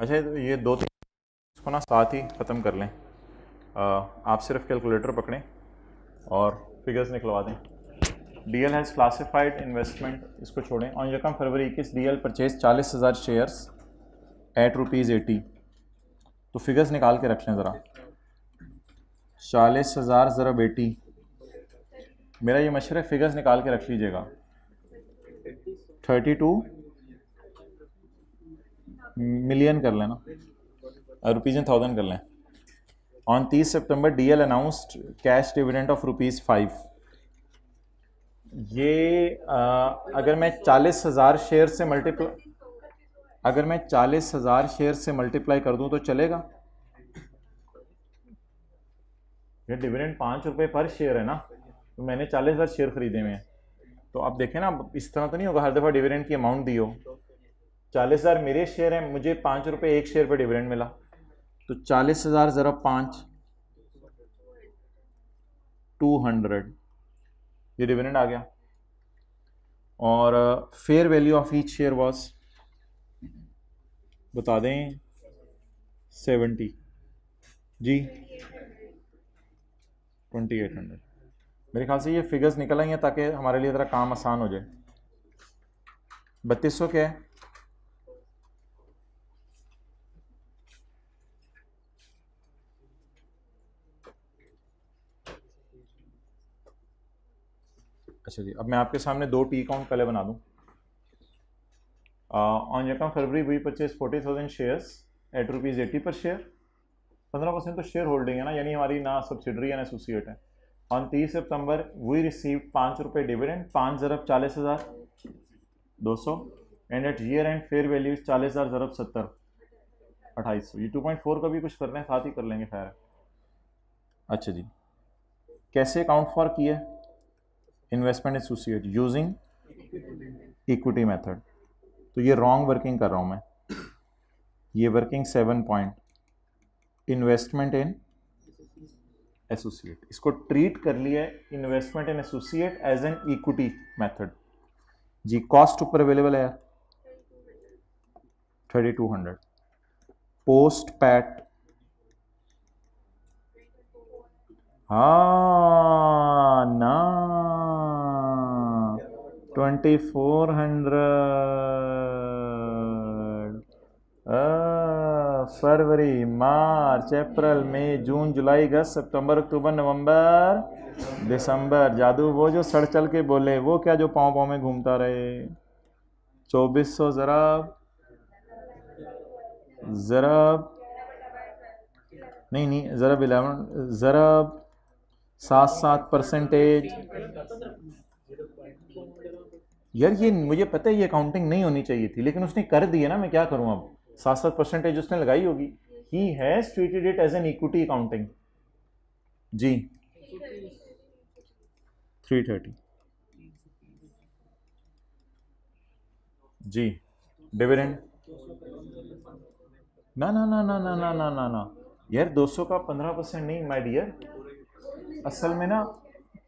अच्छा, तो ये दो तीन इसको ना साथ ही ख़त्म कर लें। आप सिर्फ कैलकुलेटर पकड़ें और फिगर्स निकलवा दें। डीएल हैज़ क्लासिफाइड इन्वेस्टमेंट, इसको छोड़ें। ऑन यकम फरवरी 21 डीएल परचेज 40,000 शेयर्स एट ₹80। तो फिगर्स निकाल के रख लें ज़रा। 40,000 ज़रा बेटी, मेरा ये मशवरा है, फिगर्स निकाल के रख लीजिएगा। 32 मिलियन कर लेना, रुपीज़ इन थाउजेंड कर लें। On 30 September DL announced cash dividend of ₹5। ये अगर मैं 40,000 शेयर से मल्टीप्लाई अगर मैं 40,000 शेयर से मल्टीप्लाई कर दूं तो चलेगा? ये डिविडेंड ₹5 पर शेयर है ना, तो मैंने 40,000 शेयर खरीदे हुए हैं। तो आप देखें ना, इस तरह तो नहीं होगा हर दफ़ा डिविडेंड की अमाउंट दी हो। 40,000 मेरे शेयर हैं, मुझे ₹5 एक शेयर पर डिविडेंड मिला, तो 40,000 ज़रा 5, 200, ये डिविडेंड आ गया। और fair value of each share was, बता दें, 70 जी, 2800। मेरे ख्याल से ये फिगर्स निकल आई हैं ताकि हमारे लिए ज़रा काम आसान हो जाए। 3200 क्या है? अच्छा जी, अब मैं आपके सामने दो टी अकाउंट पहले बना दूं। ऑन यकम फरवरी वी परचेज 40,000 शेयर्स एट ₹80 पर शेयर। 15% तो शेयर होल्डिंग है ना, यानी हमारी ना सब्सिडरी है ना एसोसिएट है। On 30 September we receive ₹5 dividend, 5 ज़रब 40,000 200, and at year end fair value 40,000 ज़रब 70 2800। ये 2.4 का भी कुछ कर रहे हैं, साथ ही कर लेंगे, खैर। अच्छा जी, कैसे अकाउंट फॉर किए? Investment associate using equity method. तो ये रॉन्ग वर्किंग कर रहा हूं मैं। ये working 7 point, investment in associate, इसको ट्रीट कर लिया investment in associate as an equity method जी। कॉस्ट ऊपर अवेलेबल है 3200। पोस्ट पैट, हाँ ना, 2400। फरवरी, मार्च, अप्रैल, मई, जून, जुलाई, अगस्त, सितंबर, अक्टूबर, नवंबर, दिसंबर। जादू वो जो सड़ चल के बोले, वो क्या जो पाँव पाँव में घूमता रहे। 2400 ज़रब ज़रब नहीं नहीं, ज़रब 11, ज़रब 7-7%। यार ये मुझे पता है ये अकाउंटिंग नहीं होनी चाहिए थी, लेकिन उसने कर दी है ना, मैं क्या करूं अब। 7-7% उसने लगाई होगी। He has treated it as an equity accounting जी। 330 जी। डिविडेंड, ना ना ना ना ना ना ना ना ना यार, 200 का 15% नहीं माय डियर। असल में ना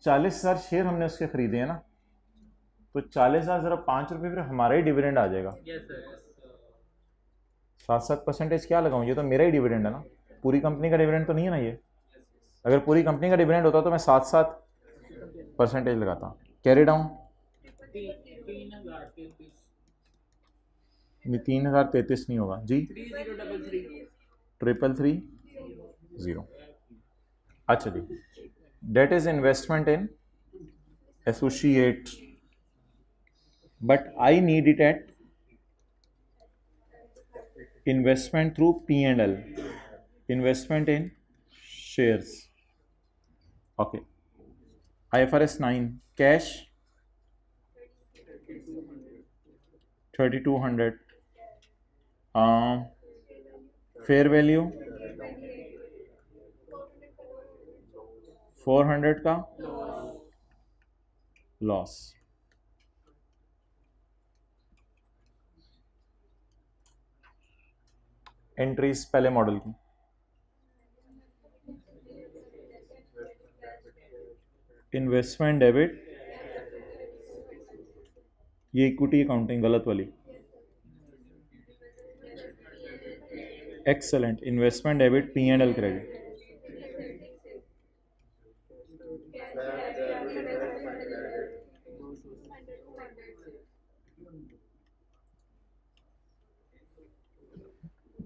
40,000 शेयर हमने उसके खरीदे हैं ना, तो 40,000 जरा ₹5 फिर हमारा ही डिविडेंड आ जाएगा। 7-7% क्या लगाऊं, ये तो मेरा ही डिविडेंड है ना, पूरी कंपनी का डिविडेंड तो नहीं है ना ये। अगर पूरी कंपनी का डिविडेंड होता तो मैं 7-7% लगाता। कैरी डाउन 3033 नहीं होगा जी, 33330। अच्छा जी, that is investment in associate, but I need it at investment through P&L, investment in shares. Okay. IFRS 9 cash 3200, fair value 400 का लॉस। एंट्रीज पहले मॉडल की, इन्वेस्टमेंट डेबिट, ये इक्विटी अकाउंटिंग गलत वाली, excellent, investment debit, P and L credit.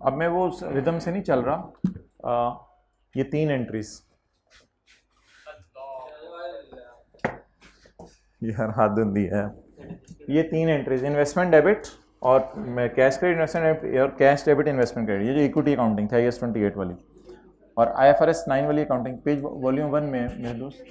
अब मैं वो rhythm से नहीं चल रहा। ये 3 एंट्रीज, यार हाथ धुन दिया है। ये 3 एंट्रीज, इन्वेस्टमेंट डेबिट और कैश क्रेडिट इन्वेस्टमेंट और कैश डेबिट इन्वेस्टमेंट क्रेडिट, ये जो इक्विटी अकाउंटिंग था IAS 28 वाली और IFRS 9 वाली अकाउंटिंग, पेज वॉल्यूम 1 में है मेरे दोस्त।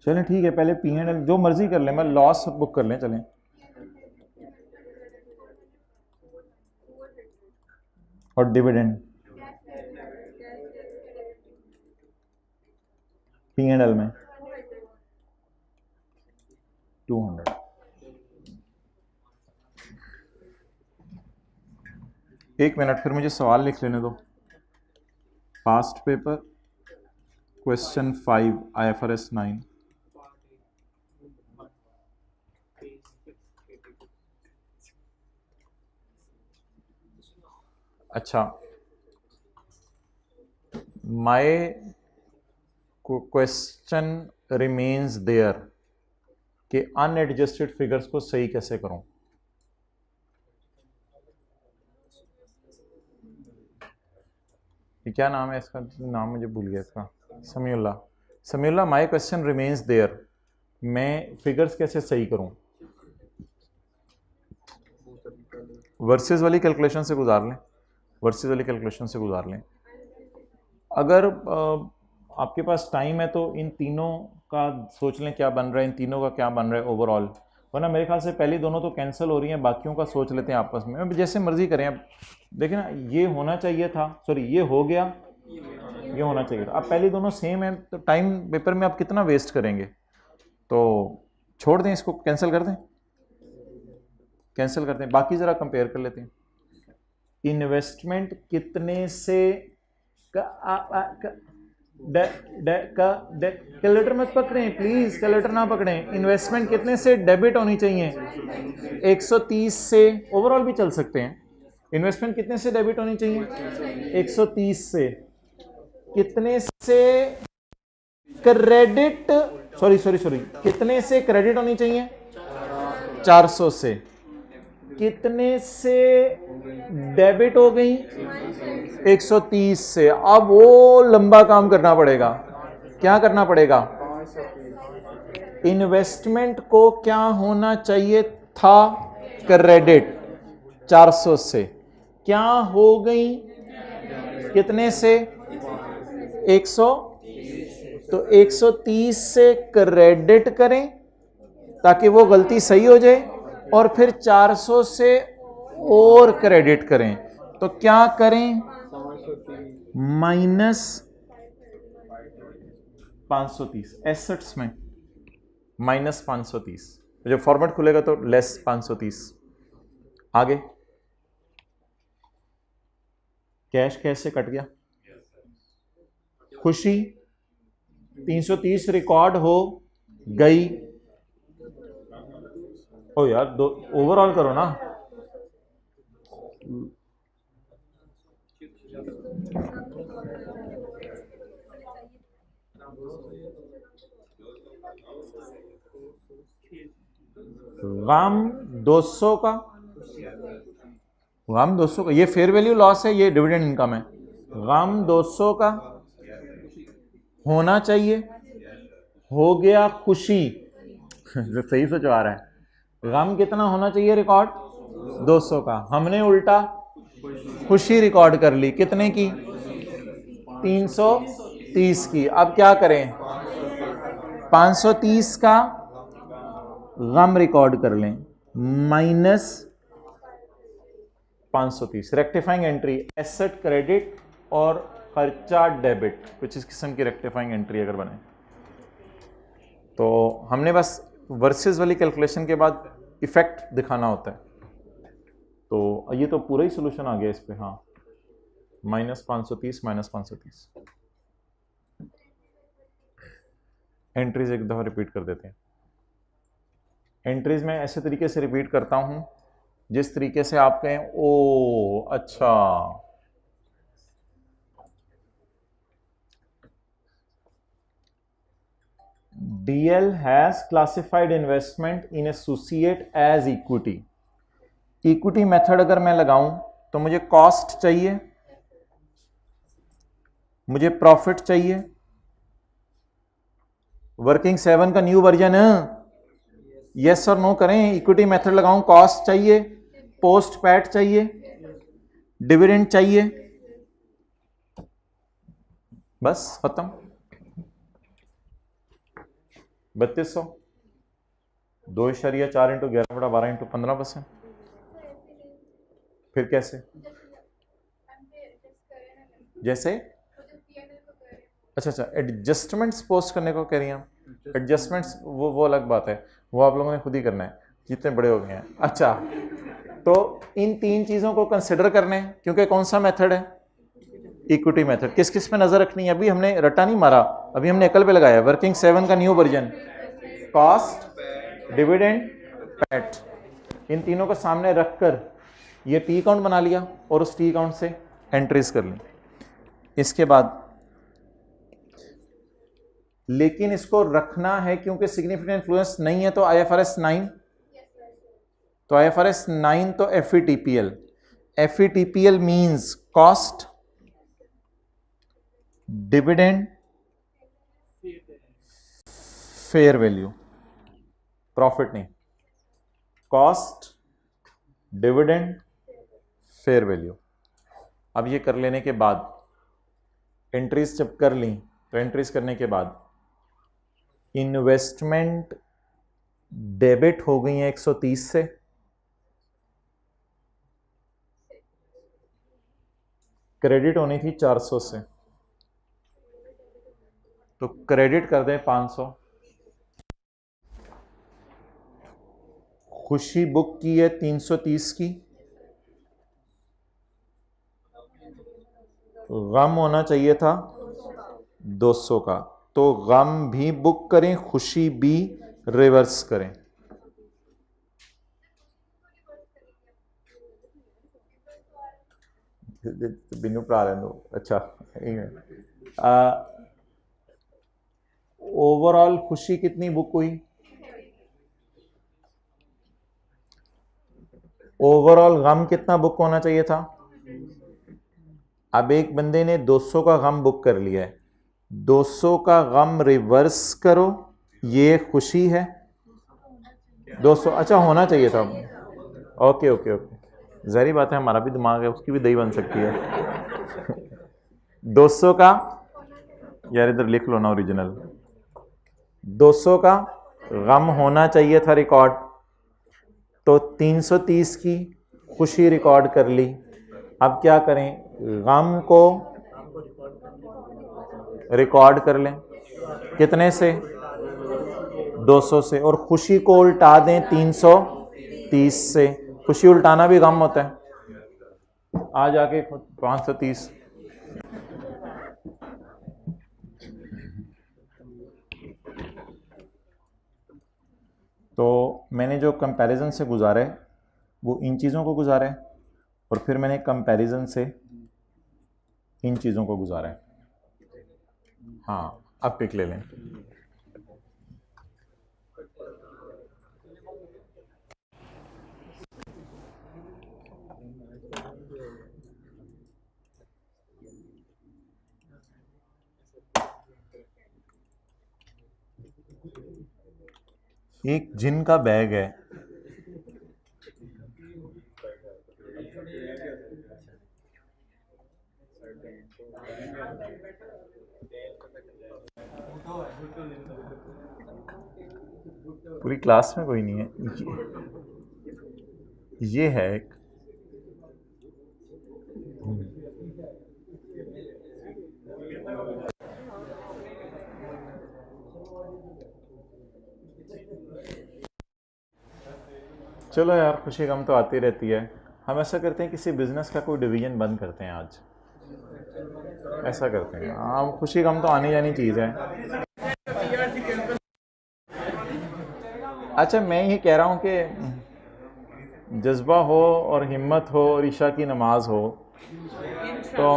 चलें ठीक है, पहले पी एंड एल जो मर्जी कर लें, मैं लॉस बुक कर लें, चलें। और डिविडेंड पी एंड एल में 200। एक मिनट, फिर मुझे सवाल लिख लेने दो। Past paper question 5 IFRS 9। अच्छा, माय क्वेश्चन रिमेन्स देयर कि अनएडजस्टेड फिगर्स को सही कैसे करूं। ये क्या नाम है इसका, नाम मुझे भूल गया इसका, Samiullah. My question remains there, मैं फिगर्स कैसे सही करूं। वर्सेस वाली कैलकुलेशन से गुजार लें, वर्सेस वाली कैलकुलेशन से गुजार लें। अगर आपके पास टाइम है तो इन तीनों का सोच लें क्या बन रहा है, इन तीनों का क्या बन रहा है ओवरऑल, वरना मेरे ख्याल से पहली दोनों तो कैंसिल हो रही हैं, बाकियों का सोच लेते हैं आपस में। अब जैसे मर्जी करें। अब देखें ना, ये होना चाहिए था, सॉरी ये हो गया, ये होना चाहिए था। अब पहली दोनों सेम है तो टाइम पेपर में आप कितना वेस्ट करेंगे, तो छोड़ दें इसको, कैंसिल कर दें, कैंसिल करते हैं। बाकी ज़रा कंपेयर कर लेते हैं। इन्वेस्टमेंट कितने से कैलकुलेटर मत पकड़ें प्लीज, कैलकुलेटर ना पकड़ें। इन्वेस्टमेंट कितने से डेबिट होनी चाहिए, 130 से, ओवरऑल भी चल सकते हैं। इन्वेस्टमेंट कितने से डेबिट होनी चाहिए, 130 से। कितने से क्रेडिट, सॉरी कितने से क्रेडिट होनी चाहिए, 400 से। कितने से डेबिट हो गई, 130 से। अब वो लंबा काम करना पड़ेगा। क्या करना पड़ेगा, इन्वेस्टमेंट को क्या होना चाहिए था, क्रेडिट 400 से, क्या हो गई कितने से, 100, तो 130 से क्रेडिट करें ताकि वो गलती सही हो जाए, और फिर 400 से और क्रेडिट करें। तो क्या करें, माइनस 530 एसेट्स में, माइनस 530। जब फॉर्मेट खुलेगा तो लेस 530। आगे कैश कैसे कट गया, खुशी 330 रिकॉर्ड हो गई। ओ यार, दो ओवरऑल करो ना। गाम 200 का, गाम 200 का, ये फेयर वैल्यू लॉस है, ये डिविडेंड इनकम है। गाम 200 का होना चाहिए, हो गया खुशी जो सही से आ रहा है। गम कितना होना चाहिए रिकॉर्ड, 200 का, हमने उल्टा खुशी रिकॉर्ड कर ली, कितने की, 330 की। अब क्या करें, 530 का गम रिकॉर्ड कर लें, minus 530। Rectifying entry asset credit और खर्चा डेबिट, कुछ इस किस्म की रेक्टिफाइंग एंट्री अगर बने तो हमने बस वर्सेस वाली कैलकुलेशन के बाद इफेक्ट दिखाना होता है। तो ये तो पूरा ही सोल्यूशन आ गया इस पे। हाँ, माइनस 530 माइनस 530। एंट्रीज एक दफ़ा रिपीट कर देते हैं। एंट्रीज में ऐसे तरीके से रिपीट करता हूं जिस तरीके से आप कहें ओ अच्छा। DL has classified investment in associate as equity। Equity method अगर मैं लगाऊं तो मुझे कॉस्ट चाहिए, मुझे प्रॉफिट चाहिए। वर्किंग 7 का न्यू वर्जन यस और नो करें। इक्विटी मेथड लगाऊं, कॉस्ट चाहिए, पोस्ट पैट चाहिए, डिविडेंड चाहिए, बस खत्म। 3200 2.4 इंटू 11/12 इंटू 15%। फिर कैसे? जैसे अच्छा एडजस्टमेंट्स पोस्ट करने को कह रही हैं। एडजस्टमेंट्स वो अलग बात है, वो आप लोगों ने खुद ही करना है, जितने बड़े हो गए हैं। अच्छा, तो इन 3 चीज़ों को कंसिडर करने, क्योंकि कौन सा मेथड है? Equity method. किस किस पे नजर रखनी है? अभी हमने रट्टा नहीं मारा, अभी हमने एकल पे लगाया। वर्किंग 7 का new version, cost, dividend, PAT, इन तीनों को सामने रखकर ये टी अकाउंट बना लिया और उस टी अकाउंट से एंट्रीज कर ली। इसके बाद लेकिन इसको रखना है क्योंकि सिग्निफिकेंट इन्फ्लुएंस नहीं है, तो IFRS 9, तो IFRS 9 तो FVTPL। FVTPL means cost, dividend, fair value, profit नहीं, कॉस्ट, डिविडेंड, फेयर वैल्यू। अब ये कर लेने के बाद एंट्रीज जब कर ली, तो एंट्रीज करने के बाद इन्वेस्टमेंट डेबिट हो गई है 130 से, क्रेडिट होनी थी 400 से, तो क्रेडिट कर दें 500। खुशी बुक की है 330 की, गम होना चाहिए था 200 का, तो गम भी बुक करें, खुशी भी रिवर्स करें। बिन्नू पढ़ा रहे दो। अच्छा, ओवरऑल खुशी कितनी बुक हुई? ओवरऑल गम कितना बुक होना चाहिए था? अब एक बंदे ने 200 का गम बुक कर लिया है, 200 का गम रिवर्स करो, ये खुशी है 200। अच्छा, होना चाहिए था। ओके ओके ओके, ज़ाहिर बात है, हमारा भी दिमाग है, उसकी भी दही बन सकती है। 200 का, यार इधर लिख लो ना ओरिजिनल, 200 का गम होना चाहिए था रिकॉर्ड, तो 330 की खुशी रिकॉर्ड कर ली। अब क्या करें? गम को रिकॉर्ड कर लें, कितने से? 200 से, और खुशी को उल्टा दें 330 से। खुशी उल्टाना भी गम होता है। आ जाके 530। तो मैंने जो कंपैरिजन से गुजारा है वो इन चीज़ों को गुजारा है, और फिर मैंने कंपैरिजन से इन चीज़ों को गुजारा है। हाँ, अब पिक ले लें। एक जिन का बैग है, पूरी क्लास में कोई नहीं है, ये है एक, चलो यार, खुशी गम तो आती रहती है। हम ऐसा करते हैं, किसी बिजनेस का कोई डिवीजन बंद करते हैं आज, ऐसा करते हैं। हाँ, खुशी गम तो आनी जानी चीज़ है। अच्छा, मैं ये कह रहा हूँ कि जज्बा हो और हिम्मत हो और ईशा की नमाज हो तो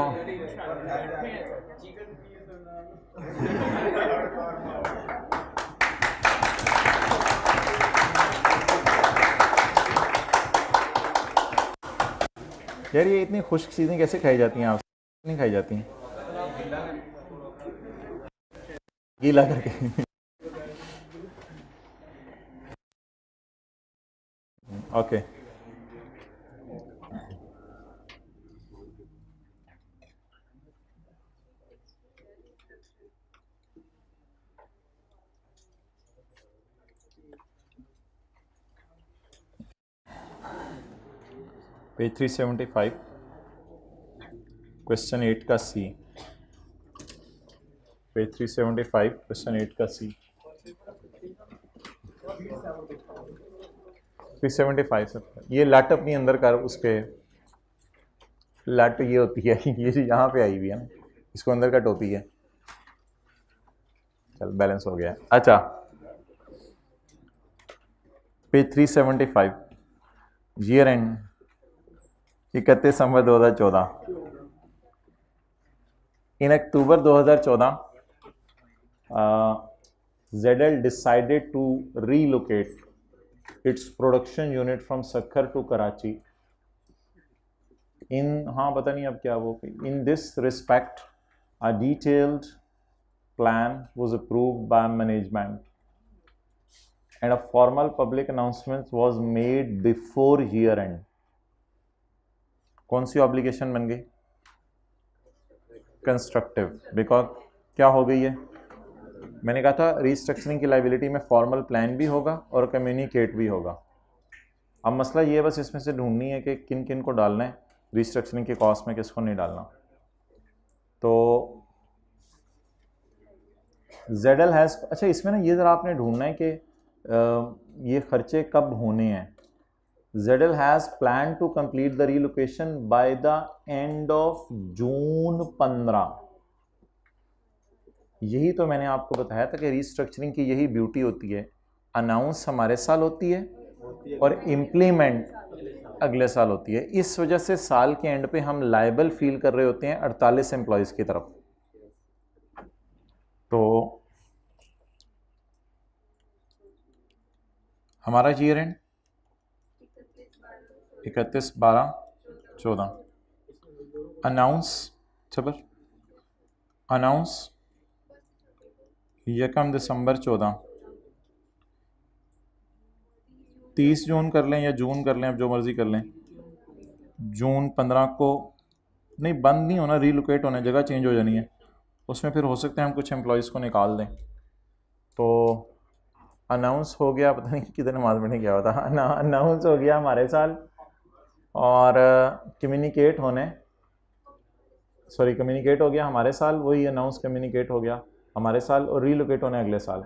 यार ये इतनी खुश्क चीज़ें कैसे खाई जाती हैं आपसे? नहीं खाई जाती हैं गीला करके। ओके पेज 375 क्वेश्चन 8 का सी। पेज 375 क्वेश्चन 8 का सी। 375 सर, ये लैट अपनी अंदर कर उसके लैट ये होती है ये जो यहाँ पे आई हुई है ना, इसको अंदर कट होती है। चल बैलेंस हो गया। अच्छा, page 375 year and 31 December 2014। In October 2014 ZL decided to relocate its production unit from Sakhar to Karachi. हाँ पता नहीं अब क्या वो। In this respect, a detailed plan was approved by management and a formal public announcement was made before year end. कौन सी obligation बन गई? Constructive. Because क्या हो गई है? मैंने कहा था रीस्ट्रक्चरिंग की लाइबिलिटी में फॉर्मल प्लान भी होगा और कम्युनिकेट भी होगा। अब मसला ये बस इसमें से ढूंढनी है कि किन किन को डालना है रीस्ट्रक्चरिंग के कॉस्ट में, किसको नहीं डालना। तो ZL हैज़, अच्छा इसमें ना ये ज़रा आपने ढूंढना है कि ये खर्चे कब होने हैं। ZL has planned to complete the relocation by the end of June 15। यही तो मैंने आपको बताया था कि रीस्ट्रक्चरिंग की यही ब्यूटी होती है, अनाउंस हमारे साल होती है और इम्प्लीमेंट अगले साल होती है। इस वजह से साल के एंड पे हम लायबल फील कर रहे होते हैं 48 एम्प्लॉयज़ की तरफ। तो हमारा ईयर एंड 31/12/14 अनाउंस खबर अनाउंस 1 दिसंबर 14। 30 जून कर लें या जून कर लें, अब जो मर्ज़ी कर लें। जून 15 को नहीं, बंद नहीं होना, रीलोकेट होना, जगह चेंज हो जानी है। उसमें फिर हो सकता है हम कुछ एम्प्लॉयज़ को निकाल दें। तो अनाउंस हो गया, पता नहीं किधर नमाज पढ़ने गया हुआ था। अनाउंस हो गया हमारे साल और कम्युनिकेट हो गया हमारे साल, वही अनाउंस कम्युनिकेट हो गया हमारे साल और रीलोकेट होने अगले साल।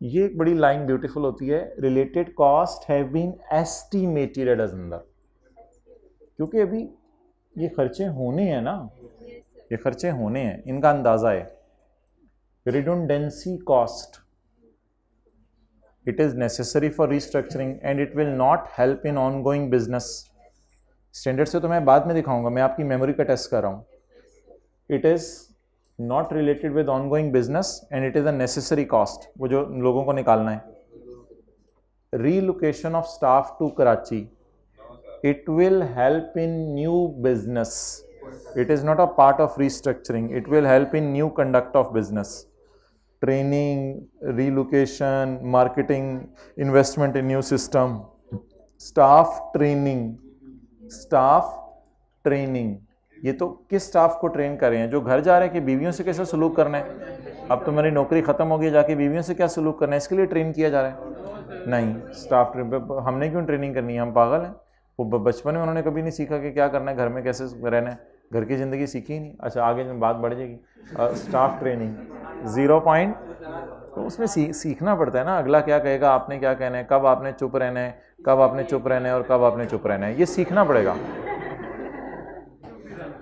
ये एक बड़ी लाइन ब्यूटीफुल होती है, related cost have been estimated as अंदर, क्योंकि अभी ये खर्चे होने हैं ना, ये खर्चे होने हैं, इनका अंदाजा है। Redundancy cost, it is necessary for restructuring and it will not help in ongoing business। Standard से तो मैं बाद में दिखाऊंगा, मैं आपकी मेमोरी का टेस्ट कर रहा हूँ। It is not related with ongoing business and it is a necessary cost, वो जो लोगों को निकालना है। Relocation of staff to Karachi, it will help in new business, it is not a part of restructuring, it will help in new conduct of business. Training, relocation, marketing, investment in new system, staff training। ये तो किस staff को train कर रहे हैं? जो घर जा रहे हैं कि बीवियों से कैसे सलूक करना है? अब तो मेरी नौकरी ख़त्म हो गई, जाके बीवियों से क्या सलूक करना है, इसके लिए ट्रेन किया जा रहा है? नहीं, स्टाफ हमने क्यों ट्रेनिंग करनी है? हम पागल हैं? वो बचपन में उन्होंने कभी नहीं सीखा कि क्या करना है, घर में कैसे रहना है, घर की ज़िंदगी सीखी ही नहीं। अच्छा आगे बात बढ़ जाएगी। स्टाफ ट्रेनिंग 0 पॉइंट, तो उसमें सीखना पड़ता है ना, अगला क्या कहेगा, आपने क्या कहना है, कब आपने चुप रहना है, कब आपने चुप रहना है और कब आपने चुप रहना है, ये सीखना पड़ेगा।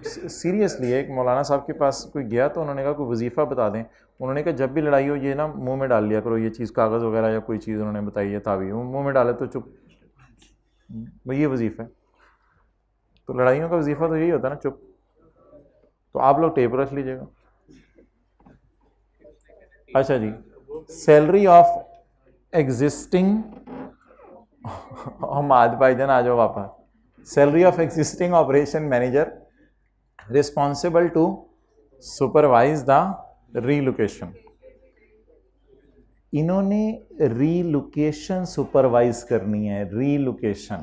सीरियसली एक मौलाना साहब के पास कोई गया तो उन्होंने कहा कोई वजीफ़ा बता दें। उन्होंने कहा जब भी लड़ाई हो ये ना मुंह में डाल लिया करो, ये चीज़ कागज़ वगैरह या कोई चीज़ उन्होंने बताई है तावीज़, मुंह में डाले तो चुप, भाई ये वजीफ़ा है। तो लड़ाइयों का वजीफ़ा तो यही होता है ना, चुप। तो आप लोग टेप रख लीजिएगा। अच्छा जी, सैलरी ऑफ एग्जिस्टिंग हमाद भाईजान आ जाओ वापस। Salary of existing operation manager responsible to supervise the relocation. इन्होंने रीलोकेशन सुपरवाइज करनी है, रीलोकेशन।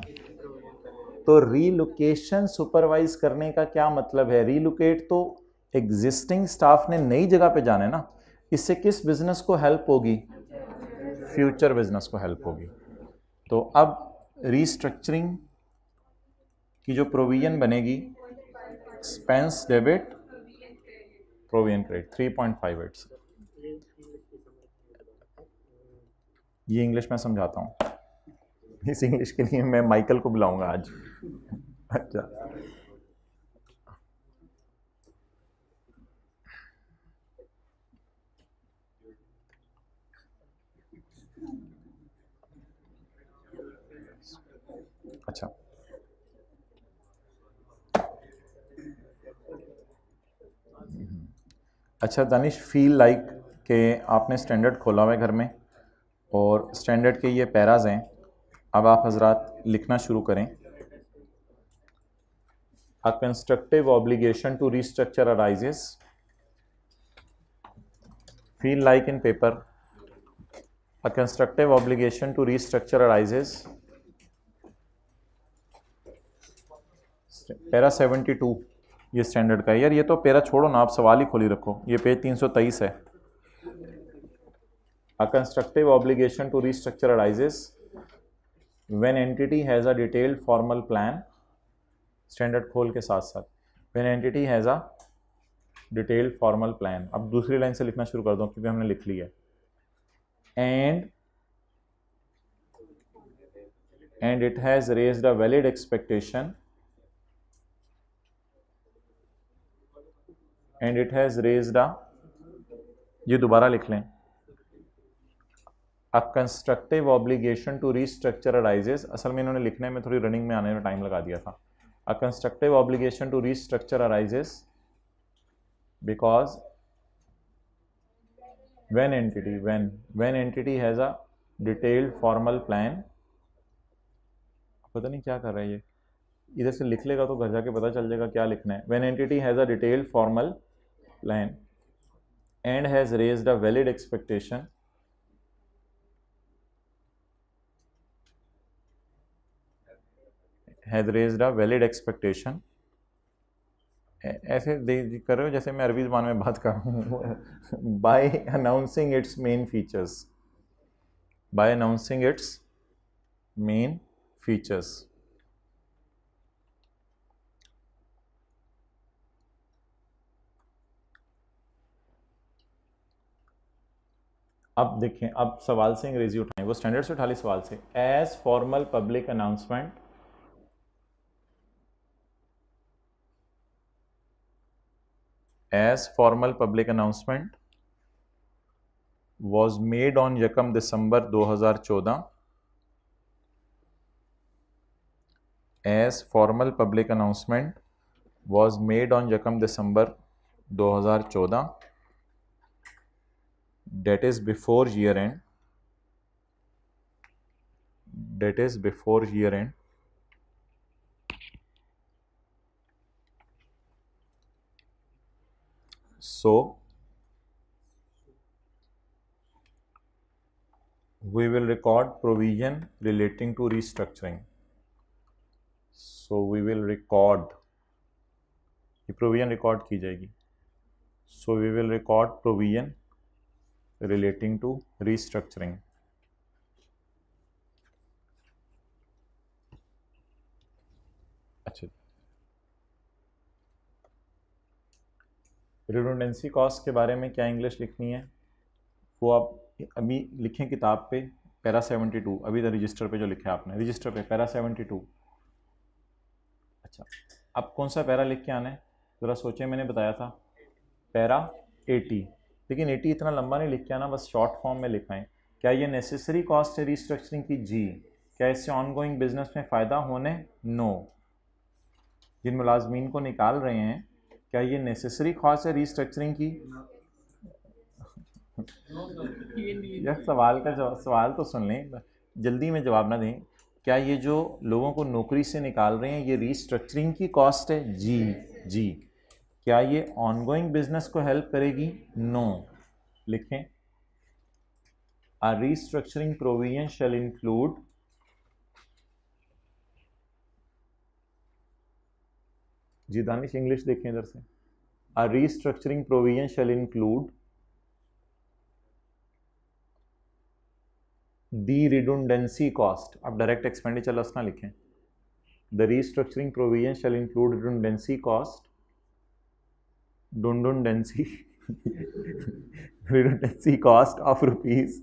तो रीलोकेशन सुपरवाइज करने का क्या मतलब है? रीलोकेट तो एग्जिस्टिंग स्टाफ ने नई जगह पे जाना है ना। इससे किस बिजनेस को हेल्प होगी? फ्यूचर बिजनेस को हेल्प होगी। तो अब रीस्ट्रक्चरिंग की जो प्रोविजन बनेगी, एक्सपेंस डेबिट प्रोविजन क्रेडिट 3.58। ये इंग्लिश में समझाता हूँ। इस इंग्लिश के लिए मैं माइकल को बुलाऊंगा आज। अच्छा, अच्छा, अच्छा दानिश, फील लाइक कि आपने स्टैंडर्ड खोला हुआ है घर में और स्टैंडर्ड के ये पैराज हैं। अब आप हजरात लिखना शुरू करें। A constructive obligation to restructure arises, feel like in paper, a constructive obligation to restructure arises. Para 72 ये स्टैंडर्ड का है यार। ये तो पैरा छोड़ो ना, आप सवाल ही खोली रखो। ये पेज 323 है। A constructive obligation to restructure arises when entity has a detailed formal plan. Standard खोल के साथ साथ when entity has a detailed formal plan. अब दूसरी लाइन से लिखना शुरू कर दो क्योंकि हमने लिख लिया है। And it has raised a valid expectation, and it has raised a, ये दोबारा लिख लें, a constructive obligation to restructure arises. असल में इन्होंने लिखने में थोड़ी रनिंग में आने में टाइम लगा दिया था। A constructive obligation to restructure arises because when entity has a detailed formal plan। पता नहीं क्या कर रहा है ये, इधर से लिख लेगा तो घर जाके पता चल जाएगा क्या लिखना है। when entity has a detailed formal plan and has raised a valid expectation ऐसे कर रहे हो जैसे मैं अरबी ज़बान में बात कर रहा हूँ। By announcing its main features, by announcing its main features. अब देखें, अब सवाल से अंग्रेजी उठाएं, वो स्टैंडर्ड से उठा ली सवाल से। As formal public announcement, as formal public announcement was made on 1 December 2014, as formal public announcement was made on 1 December 2014, that is before year end, that is before year end, so we will record provision relating to restructuring, so we will record, ये provision record की जाएगी, so we will record provision relating to restructuring। अच्छा, redundancy cost के बारे में क्या English लिखनी है वो आप अभी लिखें किताब पे, पैरा 72। अभी तो रजिस्टर पे जो लिखा है आपने, रजिस्टर पे पैरा 72। अच्छा, अब कौन सा पैरा लिख के आना है? ज़रा सोचें, मैंने बताया था पैरा 80, लेकिन 80 इतना लंबा नहीं लिख के आना, बस शॉर्ट फॉर्म में लिखाएं। क्या ये नेसेसरी कॉस्ट है रीस्ट्रक्चरिंग की? जी। क्या इससे ऑनगोइंग बिजनेस में फ़ायदा होने? नो। जिन मुलाजमीन को निकाल रहे हैं, क्या ये नेसेसरी कॉस्ट है रीस्ट्रक्चरिंग की? यार सवाल तो सुन लें, जल्दी में जवाब ना दें। क्या ये जो लोगों को नौकरी से निकाल रहे हैं ये रीस्ट्रक्चरिंग की कॉस्ट है? जी जी। क्या ये ऑनगोइंग बिजनेस को हेल्प करेगी? नो। लिखें, a restructuring provision shall include जी दानिश इंग्लिश देखें इधर से। A restructuring provision shall include the redundancy cost. अब डायरेक्ट एक्सपेंडिचर लॉस ना लिखें। The restructuring provision shall include redundancy cost, redundancy redundancy cost of rupees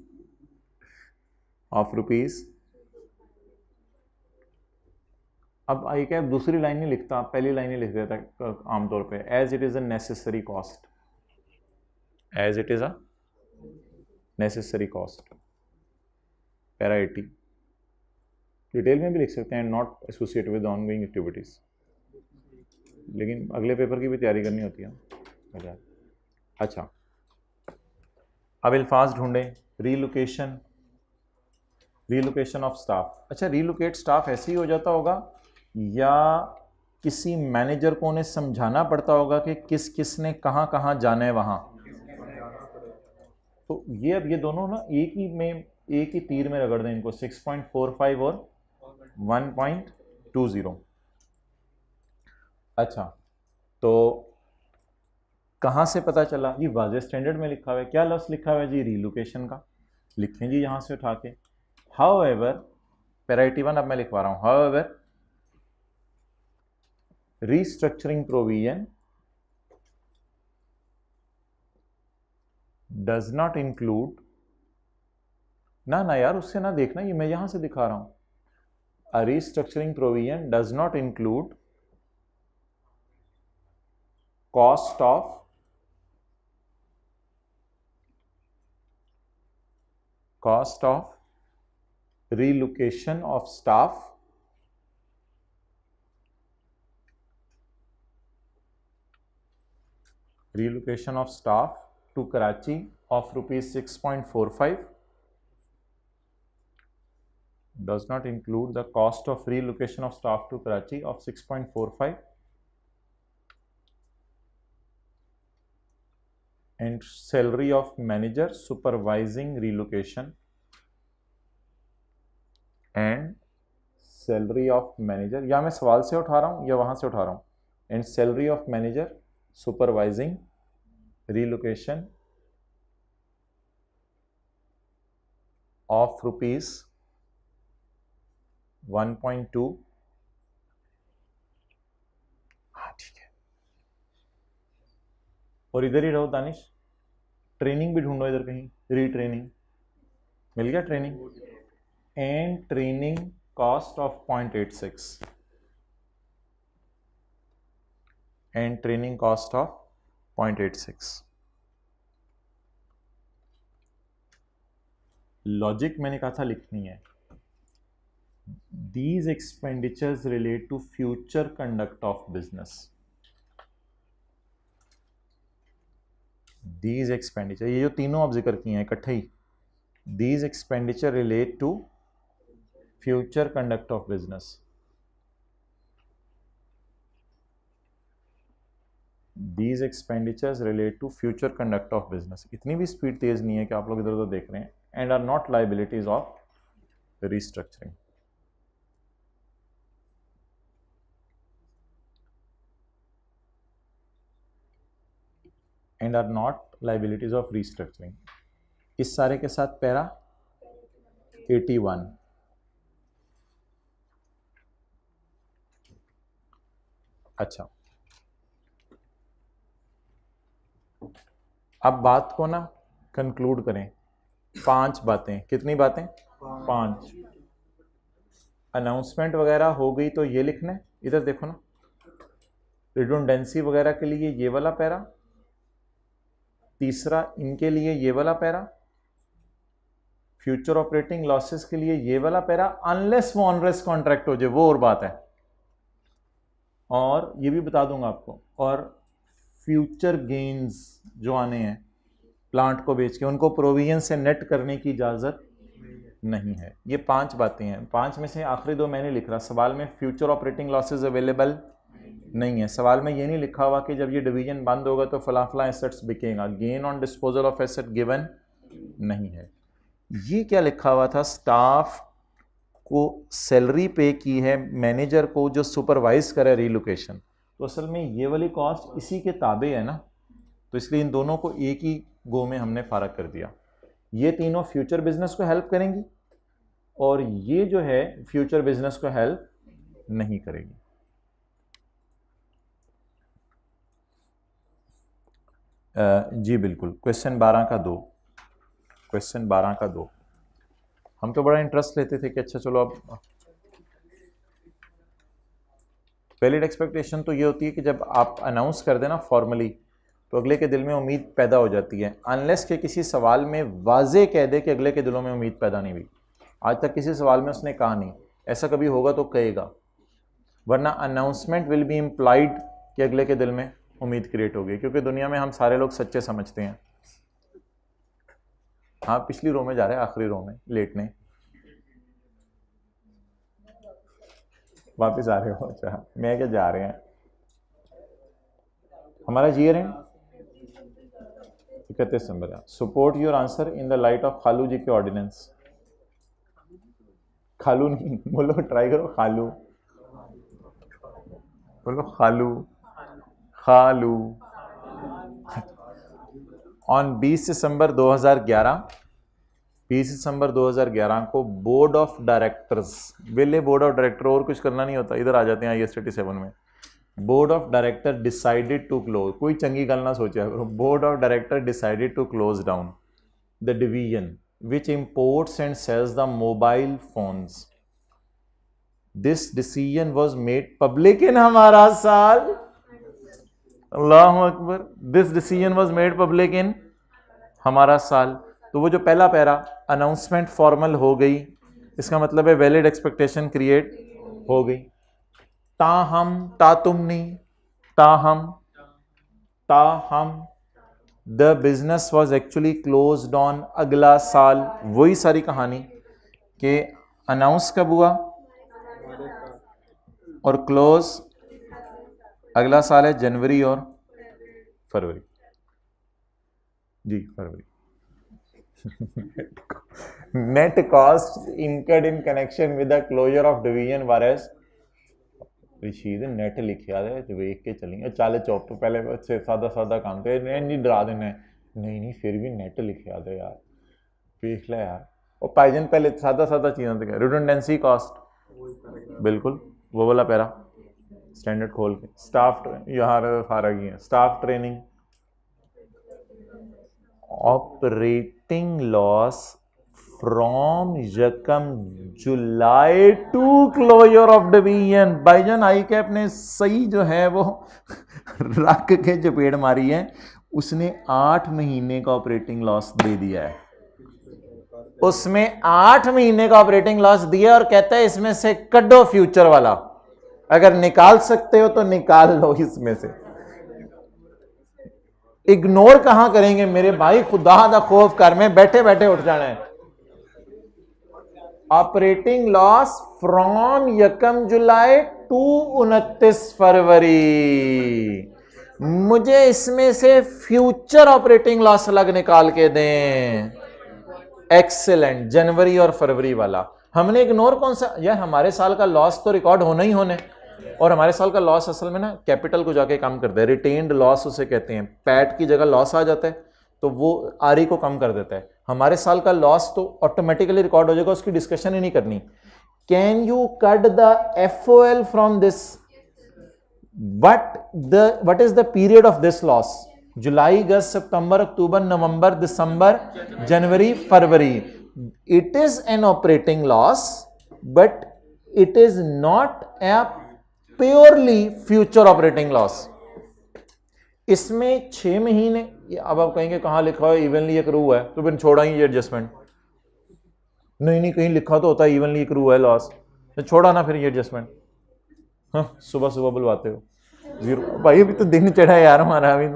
अब एक है दूसरी लाइन नहीं लिखता, पहली लाइन ही लिख देता आमतौर पे, as it is a necessary cost, as it is a necessary cost, para 80। Detail में भी लिख सकते हैं, not associated with ongoing activities, लेकिन अगले पेपर की भी तैयारी करनी होती है। अच्छा, अब अल्फाज ढूंढें। Relocation, relocation of staff. अच्छा, रीलोकेट स्टाफ ऐसे ही हो जाता होगा या किसी मैनेजर को उन्हें समझाना पड़ता होगा कि किस किस ने कहाँ कहाँ जाना है वहाँ? तो ये अब ये दोनों ना एक ही तीर में रगड़ दें इनको, 6.45 और 1.20। अच्छा, तो कहाँ से पता चला? ये वाज़ेह स्टैंडर्ड में लिखा हुआ है। क्या लफ्ज़ लिखा हुआ है जी? रीलोकेशन का। लिखें जी यहाँ से उठा के। हाउएवर, पैरा 81 अब मैं लिखवा रहा हूँ। However restructuring provision does not include, ना यार उससे ना देखना, ये मैं यहां से दिखा रहा हूं। A restructuring provision does not include cost of relocation of staff to Karachi of rupees 6.45 does not include the cost of relocation of staff to Karachi of 6.45 and salary of manager supervising relocation and salary of manager, या मैं सवाल से उठा रहा हूँ या वहाँ से उठा रहा हूँ, and salary of manager supervising relocation of rupees 1.2। हाँ ठीक है, और इधर ही रहो दानिश, ट्रेनिंग भी ढूंढो इधर कहीं, रीट्रेनिंग मिल गया, training and training cost of 0.86 and training cost of 0.86। Logic मैंने कहा था लिखनी है। These expenditures relate to future conduct of business. These expenditure, ये जो तीनों आप जिक्र किए हैं इकट्ठे ही, These expenditure relate to future conduct of business. These expenditures relate to future conduct of business. इतनी भी स्पीड तेज नहीं है कि आप लोग इधर उधर देख रहे हैं। And are not liabilities of restructuring. And are not liabilities of restructuring. इस सारे के साथ पैरा 81। अच्छा, अब बात को ना कंक्लूड करें। 5 बातें, कितनी बातें? 5। अनाउंसमेंट वगैरह हो गई तो ये लिखना है, इधर देखो ना, रिडंडेंसी वगैरह के लिए ये वाला पैरा, तीसरा इनके लिए ये वाला पैरा, फ्यूचर ऑपरेटिंग लॉसेस के लिए ये वाला पैरा, अनलेस वो ऑनरेस्ट कॉन्ट्रैक्ट हो जाए, वो और बात है। और ये भी बता दूंगा आपको, और फ्यूचर गेन्स जो आने हैं प्लांट को बेच के, उनको प्रोविजन से नेट करने की इजाजत नहीं है। ये 5 बातें हैं। 5 में से आखिरी 2 मैंने लिख रहा, सवाल में फ्यूचर ऑपरेटिंग लॉसेस अवेलेबल नहीं है। सवाल में ये नहीं लिखा हुआ कि जब ये डिवीजन बंद होगा तो फला फला एसेट्स बिकेगा। Gain on disposal of asset given नहीं है। ये क्या लिखा हुआ था, स्टाफ को सैलरी पे की है मैनेजर को जो सुपरवाइज करे रिलोकेशन। तो असल में ये वाली कॉस्ट इसी के ताबे है ना, तो इसलिए इन दोनों को एक ही गो में हमने फारग कर दिया। ये तीनों फ्यूचर बिजनेस को हेल्प करेंगी और ये जो है फ्यूचर बिजनेस को हेल्प नहीं करेगी। जी बिल्कुल। क्वेश्चन 12 का 2, क्वेश्चन 12 का 2 हम तो बड़ा इंटरेस्ट लेते थे कि अच्छा चलो अब वैलिड एक्सपेक्टेशन तो ये होती है कि जब आप अनाउंस कर देना फॉर्मली तो अगले के दिल में उम्मीद पैदा हो जाती है, अनलेस के किसी सवाल में वाजे कह दे कि अगले के दिलों में उम्मीद पैदा नहीं हुई। आज तक किसी सवाल में उसने कहा नहीं, ऐसा कभी होगा तो कहेगा, वरना अनाउंसमेंट विल बी इम्प्लाइड कि अगले के दिल में उम्मीद क्रिएट होगी, क्योंकि दुनिया में हम सारे लोग सच्चे समझते हैं। हाँ पिछली रो में जा रहे हैं, आखिरी रो में लेटने, वापस आ रहे हो? अच्छा मैं क्या जा रहे हैं, हमारा जी एंड 31 दिसंबर है। Support your answer in the light of खालू जी के ऑर्डिनेंस। खालू नहीं बोलो, ट्राई करो, खालू बोलो, खालू खालू। ऑन 20 दिसंबर 2011, 20 दिसंबर 2011 को बोर्ड ऑफ डायरेक्टर्स, वेले बोर्ड ऑफ डायरेक्टर, और कुछ करना नहीं होता, इधर आ जाते हैं IAS 37 में। Board of director decided to close, कोई चंगी गल ना सोचा, board of director decided to close down the division which imports and sells the mobile phones. This decision was made public in हमारा साल, अल्लाहु अकबर, this decision was made public in हमारा साल। तो वो जो पहला पैरा, अनाउंसमेंट फॉर्मल हो गई, इसका मतलब है वैलिड एक्सपेक्टेशन क्रिएट हो गई। ताहम, तातुमनी, ताहम, ताहम the business was actually closed on अगला साल। वही सारी कहानी कि अनाउंस कब हुआ और क्लोज अगला साल है जनवरी और फरवरी। जी फरवरी। Net cost incurred in connection with the closure of division virus. Rashid net लिखिया दे वेख के चलेंगे, चल चुप, पहले अच्छे सादा सादा काम तो नहीं डरा देना, नहीं फिर भी नेट लिखिया दे यार, देख ले यार। और पाइजन पहले सादा सादा चीज़ें तो रिडंडेंसी कॉस्ट, बिल्कुल वो वाला पैरा स्टैंडर्ड खोल के। स्टाफ यहाँ फारग ही है, staff training, operating loss from यकम जुलाई टू क्लोजर ऑफ डिवीजन। भाईजान आई कैप ने सही जो है वो रख के चपेट मारी है, उसने 8 महीने का ऑपरेटिंग लॉस दे दिया है, उसमें 8 महीने का ऑपरेटिंग लॉस दिया और कहता है इसमें से कड्डो फ्यूचर वाला, अगर निकाल सकते हो तो निकाल लो इसमें से। इग्नोर कहां करेंगे मेरे भाई, खुदा दा खौफ कर, में बैठे बैठे उठ जाना है। ऑपरेटिंग लॉस फ्रॉम यकम जुलाई टू 29 फरवरी, मुझे इसमें से फ्यूचर ऑपरेटिंग लॉस अलग निकाल के दें। एक्सेलेंट, जनवरी और फरवरी वाला हमने इग्नोर कौन सा, यार हमारे साल का लॉस तो रिकॉर्ड होना ही होने, और हमारे साल का लॉस असल में ना कैपिटल को जाके कम करता है, रिटेन्ड लॉस उसे कहते हैं। पैट की जगह लॉस आ जाता है तो वो आरई को कम कर देता है। हमारे साल का लॉस तो ऑटोमेटिकली रिकॉर्ड हो जाएगा, उसकी डिस्कशन ही नहीं करनी। Can you cut the FOL from this, what is the period of this loss? July, August, September, October, November, December, January, February. It is an operating loss but it is not a purely future operating loss. इसमें 6 महीने, अब आप कहेंगे कहां लिखा है evenly accrue है, तो फिर छोड़ा ही ये एडजस्टमेंट। नहीं कहीं लिखा तो होता है इवनली एक्रू है लॉस, तो छोड़ा ना फिर ये एडजस्टमेंट। हाँ, सुबह सुबह बुलवाते हो जीरो, भाई अभी तो दिन चढ़ा है यार हमारा अभी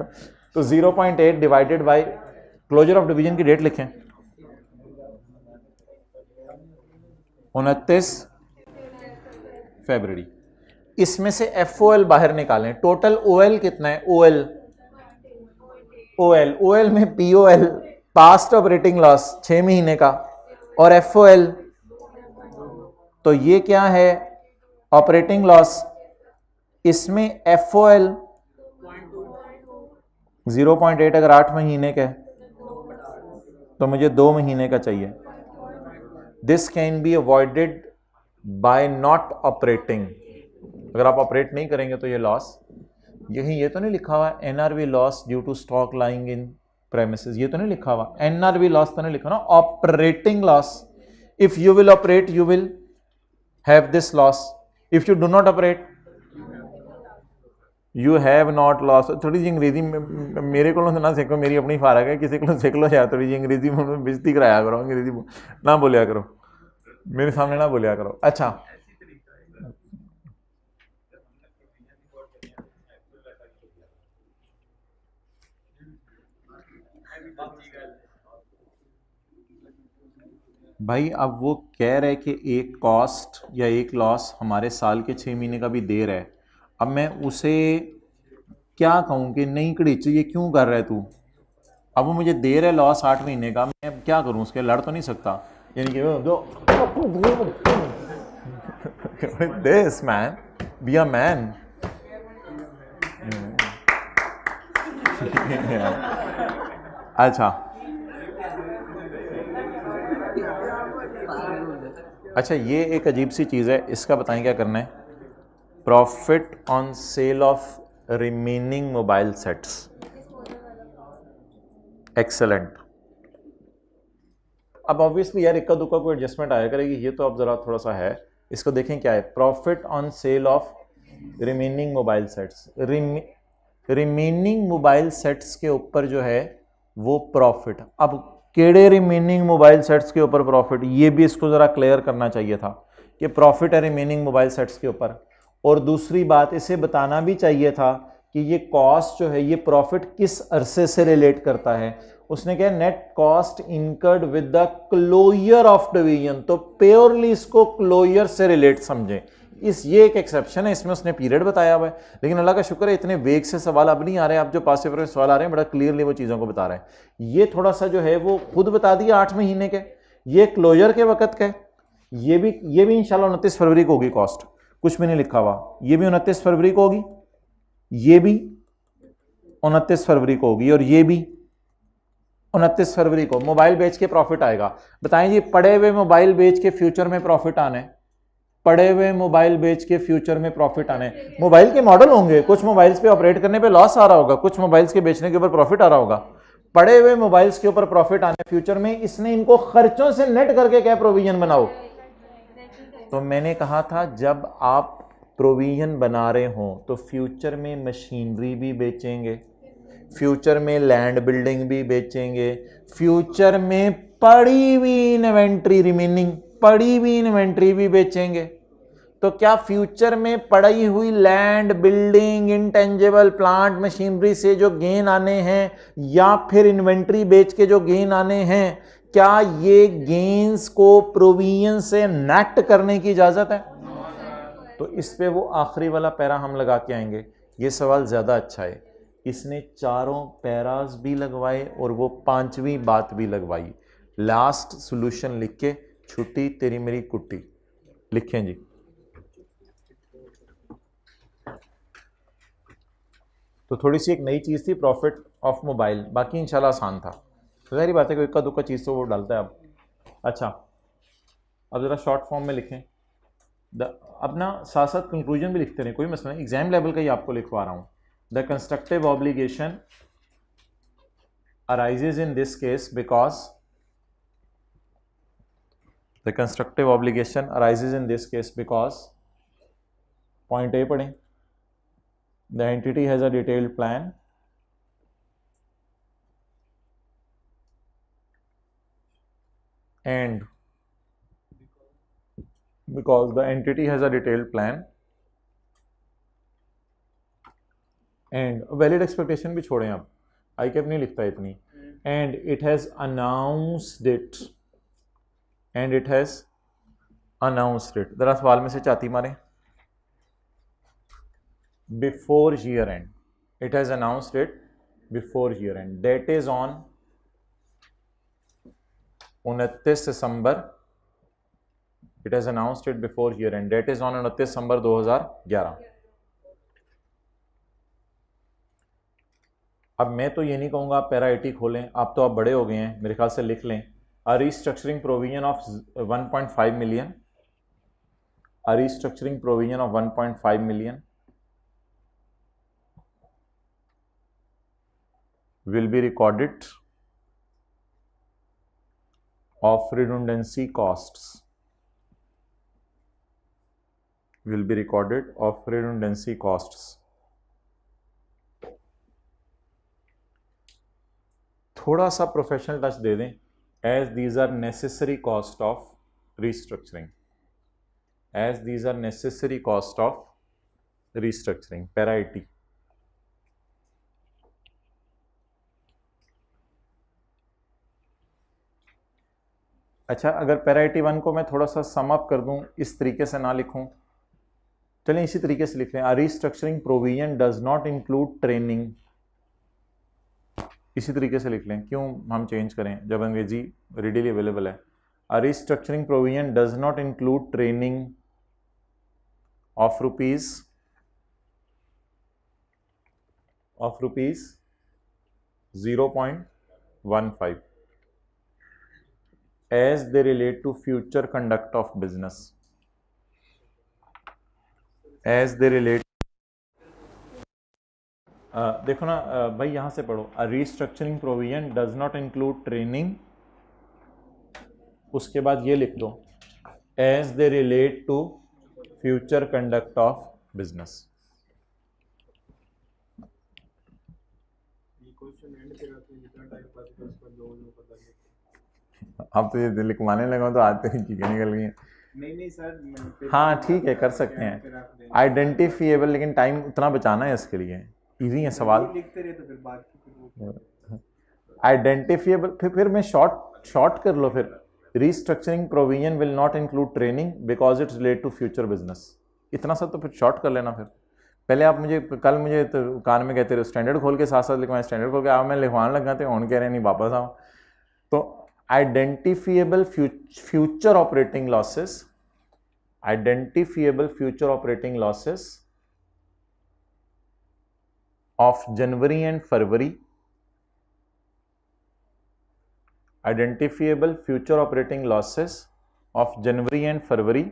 तो 0.8 divided by closure of division की डेट लिखें 29 फरवरी। इसमें से FOL बाहर निकालें, टोटल OL कितना है, OL में POL पास्ट ऑपरेटिंग लॉस 6 महीने का, और FOL तो ये क्या है ऑपरेटिंग लॉस, इसमें FOL 0.8 अगर 8 महीने का है तो मुझे 2 महीने का चाहिए। This can be avoided by not operating. अगर आप ऑपरेट नहीं करेंगे तो ये लॉस, यही ये तो नहीं लिखा हुआ NRV loss due to stock lying in premises, ये तो नहीं लिखा हुआ NRV लॉस तो नहीं लिखा ना, operating loss. If you will operate you will have this loss, if you do not operate you have not loss. थोड़ी जी अंग्रेजी मेरे को ना सीखो, मेरी अपनी फारक है, किसी को सीख लो यार थोड़ी जी अंग्रेजी में बेइज्जती कराया करो, अंग्रेजी ना बोलिया करो, मेरे सामने ना बोलिया करो। अच्छा भाई अब वो कह रहे कि एक कॉस्ट या एक लॉस हमारे साल के 6 महीने का भी दे रहा है, अब मैं उसे क्या कहूँ कि नहीं कड़ीच ये क्यों कर रहा है तू, अब वो मुझे दे रहा है लॉस 8 महीने का, मैं अब क्या करूँ उसके, लड़ तो नहीं सकता, यानी कि जो this man be a man. अच्छा ये एक अजीब सी चीज़ है, इसका बताएं क्या करना है, profit on sale of remaining mobile sets. Excellent. अब ऑब्वियसली यार इक्का दुक्का कोई एडजस्टमेंट आया करेगी, ये तो अब जरा थोड़ा सा है, इसको देखें क्या है, profit on sale of remaining mobile sets. Remaining mobile sets के ऊपर जो है वो प्रॉफिट, अब केड़े रिमेनिंग मोबाइल सेट्स के ऊपर प्रॉफिट, ये भी इसको जरा क्लियर करना चाहिए था कि प्रॉफिट है रिमेनिंग मोबाइल सेट्स के ऊपर। और दूसरी बात इसे बताना भी चाहिए था कि ये कॉस्ट जो है ये प्रॉफिट किस अरसे से रिलेट करता है। उसने कहा net cost incurred with the closure of division, तो प्योरली इसको क्लोजर से रिलेट समझें। ये एक एक्सेप्शन है, इसमें उसने पीरियड बताया हुआ है, लेकिन अल्लाह का शुक्र है इतने वेग से सवाल अब नहीं आ रहे, अब जो पास पेपर में सवाल आ रहे हैं बड़ा क्लियरली वो चीज़ों को बता रहे हैं। ये थोड़ा सा जो है वो खुद बता दिया 8 महीने के, ये क्लोजर के वक्त का, ये भी इंशाल्लाह 29 फरवरी को होगी कॉस्ट, कुछ भी नहीं लिखा हुआ, ये भी 29 फरवरी को होगी, ये भी 29 फरवरी को होगी, और ये भी 29 फरवरी को मोबाइल बेच के प्रॉफिट आएगा। बताएं जी पड़े हुए मोबाइल बेच के फ्यूचर में प्रॉफिट आने, पड़े हुए मोबाइल बेच के फ्यूचर में प्रॉफिट आने, मोबाइल के मॉडल होंगे, कुछ मोबाइल्स पे ऑपरेट करने पे लॉस आ रहा होगा, कुछ मोबाइल्स के बेचने के ऊपर प्रॉफिट आ रहा होगा, पड़े हुए मोबाइल्स के ऊपर प्रॉफिट आने फ्यूचर में, इसने इनको खर्चों से नेट करके क्या प्रोविजन बनाओ। तो मैंने कहा था जब आप प्रोविजन बना रहे हो तो फ्यूचर में मशीनरी भी बेचेंगे, फ्यूचर में लैंड बिल्डिंग भी बेचेंगे, फ्यूचर में पड़ी हुई इन्वेंट्री रिमेनिंग पड़ी हुई इन्वेंट्री भी बेचेंगे। तो क्या फ्यूचर में पड़ी हुई land building intangible plant machinery से जो गेन आने हैं या फिर इन्वेंट्री बेच के जो गेन आने हैं, क्या ये गेन्स को प्रोविजन से नेट करने की इजाजत है? तो इस पे वो आखिरी वाला पैरा हम लगा के आएंगे। ये सवाल ज्यादा अच्छा है, इसने चारों पैराज भी लगवाए और वो 5वीं बात भी लगवाई। लास्ट सॉल्यूशन लिख के छुट्टी तेरी मेरी कुट्टी लिखें जी। तो थोड़ी सी एक नई चीज थी प्रॉफिट ऑफ मोबाइल, बाकी इंशाल्लाह आसान था। ज़ाहिर बात है कोई इक्का दुक्का चीज तो वो डालता है अब। अच्छा अब जरा शॉर्ट फॉर्म में लिखें, अपना साथ साथ कंक्लूजन भी लिखते रहे, कोई मसला नहीं, एग्जाम लेवल का ही आपको लिखवा रहा हूं। The constructive obligation arises in this case because the constructive obligation arises in this case because point A पढ़ें, the entity has a detailed plan and because the entity has a detailed plan and valid expectation भी छोड़ें आप, आई cap नहीं लिखता इतनी, and it has announced it जरा सवाल में से चाती मारें, before year end, it has announced it before year end, that is on 29 December, it has announced it before year end, that is on 29 दिसंबर 2011। अब मैं तो ये नहीं कहूँगा आप पैरा 80 खोलें, आप तो आप बड़े हो गए हैं, मेरे ख्याल से लिख लें, a restructuring provision of 1.5 million, a restructuring provision of 1.5 million will be recorded of redundancy costs, will be recorded of redundancy costs। थोड़ा सा प्रोफेशनल टच दे दें, as these are necessary cost of restructuring, as these are necessary cost of restructuring, para 80। अच्छा, अगर para 81 को मैं थोड़ा सा sum up कर दूं, इस तरीके से ना लिखूं, चलें इसी तरीके से लिख लें, a restructuring provision does not include training, इसी तरीके से लिख लें, क्यों हम चेंज करें जब अंग्रेजी रेडीली अवेलेबल है। A restructuring provision does not include training of rupees 0.15 as they relate to future conduct of business, as they relate देखो ना भाई, यहां से पढ़ो, a restructuring provision does not include training, उसके बाद ये लिख दो, as they relate to future conduct of business. अब तो ये लिखवाने लगा तो आते ही चीजें निकल गई हैं। नहीं सर, हाँ ठीक है, कर सकते हैं आइडेंटिफिएबल, लेकिन टाइम उतना बचाना है इसके लिए, इजी है सवाल। लिखते रहे तो फिर बात आइडेंटिफिएबल, फिर मैं शॉर्ट कर लो, फिर restructuring provision will not include training because its relate to future business, इतना सा तो फिर शॉर्ट कर लेना। फिर पहले आप मुझे कल मुझे तो कान में कहते रहे स्टैंडर्ड खोल के साथ साथ लिखवाएं, स्टैंडर्ड खोल के आओ, मैं लिखवाने लगा थे, ऑन कह रहे नहीं वापस आओ। तो identifiable future operating losses, identifiable future operating losses of January and February, identifiable future operating losses of January and February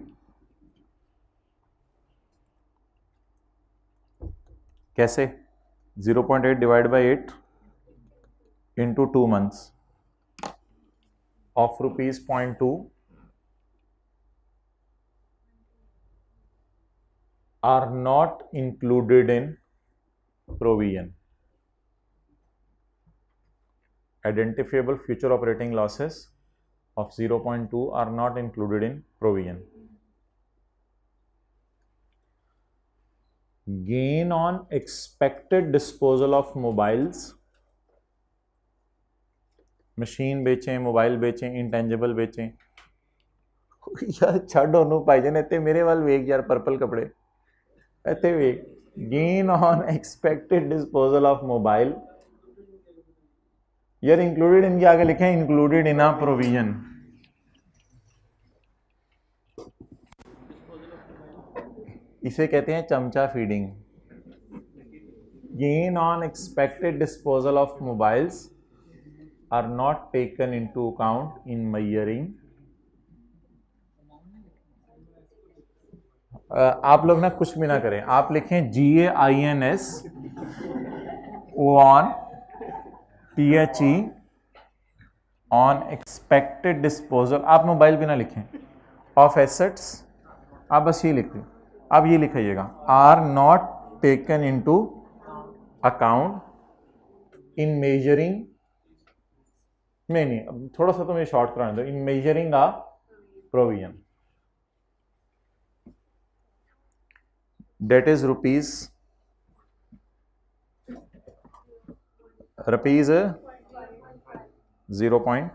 कैसे, 0.8 divided by 8 into 2 months of rupees 0.2 are not included in provision. Identifiable future operating losses of 0.2 are not included in provision. Gain on expected disposal of mobiles, machine बेचें, mobile बेचें, intangible बेचें, यार छड्डो नु भाईजान, इतने मेरे वाल वेख यार, पर्पल कपड़े इतने वेख। Gain on expected disposal of mobile, यार इंक्लूडेड इनके आगे लिखे हैं इंक्लूडेड इन अ प्रोविजन, इसे कहते हैं चमचा feeding. Gain on expected disposal of mobiles are not taken into account in measuring. आप लोग ना कुछ भी ना करें, आप लिखें GAINS on THE on expected disposal, आप मोबाइल भी ना लिखें, ऑफ एसेट्स, आप बस ये लिख दें अब ये लिखिएगा, are not taken into account in measuring, नहीं अब थोड़ा सा तो मैं शॉर्ट कराने दो, in measuring a provision that is rupees 0.5।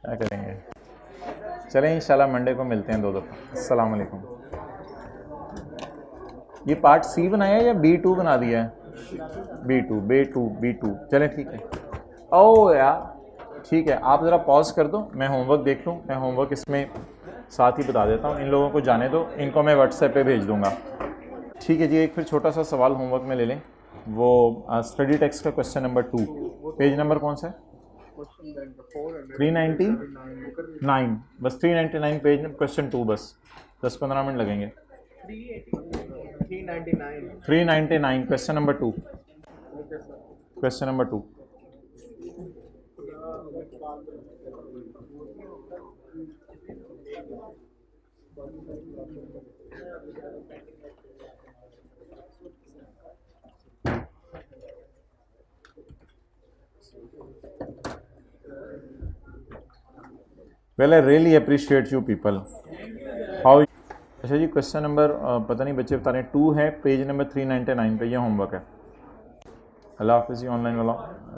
क्या करेंगे, चलें इंशाल्लाह मंडे को मिलते हैं 2 दफ़ा। अस्सलाम वालेकुम। ये पार्ट सी बनाया है या B2 बना दिया है? B2 चलें ठीक है। ओ यार ठीक है, आप ज़रा पॉज कर दो, मैं होमवर्क देख लूँ। मैं होमवर्क इसमें साथ ही बता देता हूँ, इन लोगों को जाने दो, इनको मैं व्हाट्सएप पे भेज दूँगा। ठीक है जी, एक फिर छोटा सा सवाल होमवर्क में ले लें, वो स्टडी टेक्स्ट का क्वेश्चन नंबर 2, पेज नंबर कौन सा है? 399, बस 399 पेज क्वेश्चन 2, बस 10-15 मिनट लगेंगे। 399 question number 2, question number 2। Well, I really appreciate you people. How? अच्छा जी, क्वेश्चन नंबर पता नहीं बच्चे बता रहे हैं 2 है, पेज नंबर 399 पे, ये होमवर्क है। अल्लाह हाफिज़ जी, ऑनलाइन वाला।